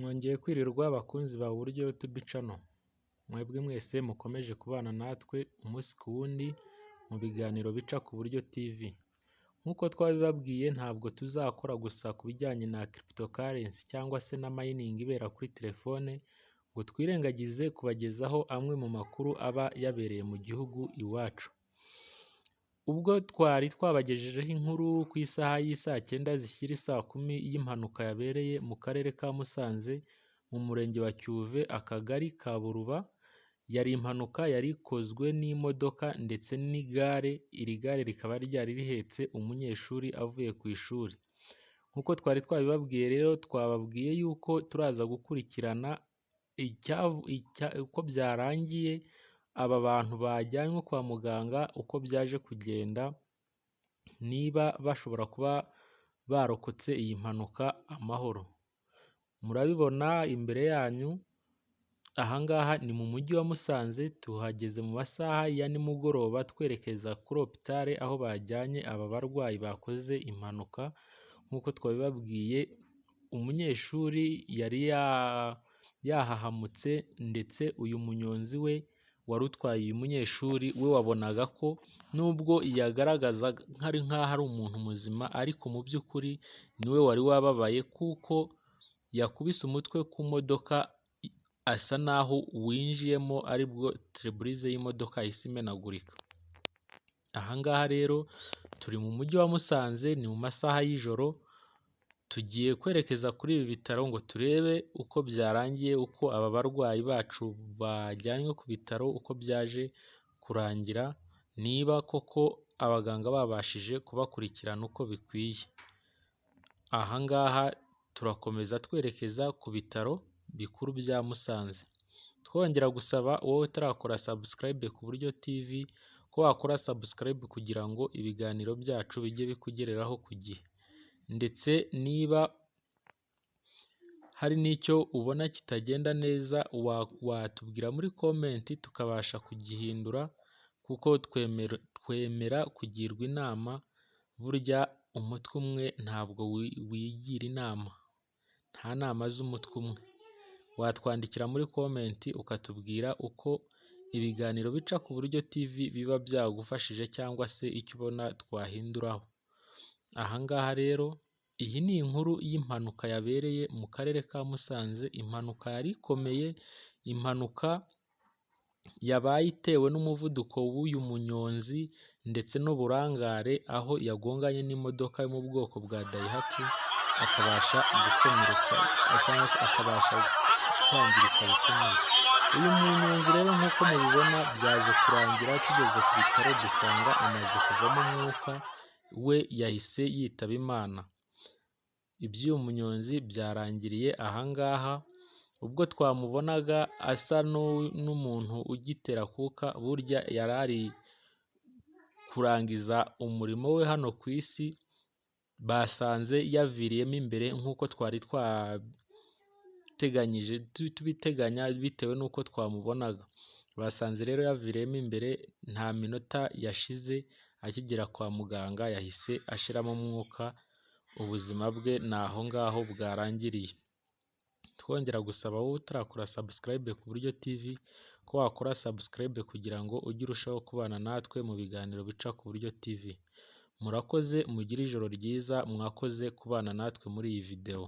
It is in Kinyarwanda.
Mwongeye kwirirwa bakunzi ba Uburyo YouTube channel, mwebwe mwese mukomeje kubana natwe umunsi ku wundi mu biganiro bica ku Buryo TV. Nk'uko twabibabwiye ntabwo tuzakora gusa ku bijyanye na cryptocurrency cyangwa se na mining ibera kuri telefone, ngo twirengagize kubagezaho amwe mu makuru aba yabereye mu gihugu iwacu. Ubwo twari twabagejejeho inkuru ku isaha y'isaa 9 zishyira isaa 10 y'impanuka yabereye mu karere ka Musanze mu murenge wa Cyuve akagari ka Buruba, yari impanuka yari ikozwe n'imodoka ndetse n'igare, iri gare rikaba ryari rihetse umunyeshuri avuye ku ishuri. Nk'uko twari twabibabwiye rero, twababwiye yuko turaza gukurikirana uko byarangiye aba bantu bajyanywe kwa muganga, uko byaje kugenda, niba bashobora kuba barokotse iyi mpanuka amahoro. Murabibona imbere yanyu, ahangaha ni mu mujyi wa Musanze, tuhageze mu masaha ya nimugoroba twerekeza kuri hopitale aho bajyanye aba barwayi bakoze impanuka. Nk'uko twabibabwiye, umunyeshuri yari yahahamutse ndetse uyu munyonzi we wari utwaye uyu munyeshuri we wabonaga ko nubwo yagaragaza nk'aho ari umuntu muzima, ariko mu by'ukuri niwe wari wababaye kuko yakubise umutwe ku modoka asa naho winjiyemo, aribwo treburize y'imodoka yahise imenagurika. Ahangaha rero turi mu mujyi wa Musanze, ni mu masaha y'ijoro, tugiye kwerekeza kuri ibi bitaro ngo turebe uko byarangiye, uko aba barwayi bacu bajyanywe ku bitaro uko byaje kurangira, niba koko abaganga babashije kubakurikirana uko bikwiye. Ahangaha turakomeza twerekeza ku bitaro bikuru bya Musanze, twongera gusaba wowe utarakora subscribe ku Buryo TV ko wakora subscribe kugira ngo ibiganiro byacu bijye bikugereraho ku gihe, ndetse niba hari n'icyo ubona kitagenda neza watubwira muri komenti tukabasha kugihindura, kuko twemera kugirwa inama. Burya umutwe umwe ntabwo wigira inama, nta nama z'umutwe umwe. Watwandikira muri komenti ukatubwira uko ibiganiro bica ku Buryo TV biba byagufashije cyangwa se icyo ubona twahinduraho. Ahangaha rero, iyi ni inkuru y'impanuka yabereye mu karere ka Musanze, impanuka yari ikomeye, impanuka yabaye itewe n'umuvuduko w'uyu munyonzi ndetse n'uburangare, aho yagonganye n'imodoka yo mu bwoko bwa Daihatsu akabasha gukomereka cyangwa se akabasha kwangirika bikomeye. Uyu munyonzi rero nk'uko mubibona byaje kurangira tugeze ku bitaro dusanga amaze kuvamo umwuka, we yahise yitaba Imana. Iby'uyu munyonzi byarangiriye ahangaha, ubwo twamubonaga asa n'umuntu ugitera kuka, burya yari ari kurangiza umurimo we hano ku isi, basanze yaviriyemo imbere nk'uko twari tubiteganya bitewe n'uko twamubonaga. Basanze rero yaviriyemo imbere, nta minota yashize akigera kwa muganga yahise ashiramo umwuka, ubuzima bwe ni aho ngaho bwarangiriye. Twongera gusaba wowe utarakora subscribe ku Buryo TV ko wakora subscribe kugira ngo ujye urushaho kubana natwe mu biganiro bica ku Buryo TV. Murakoze, mugire ijoro ryiza, mwakoze kubana natwe muri iyi video.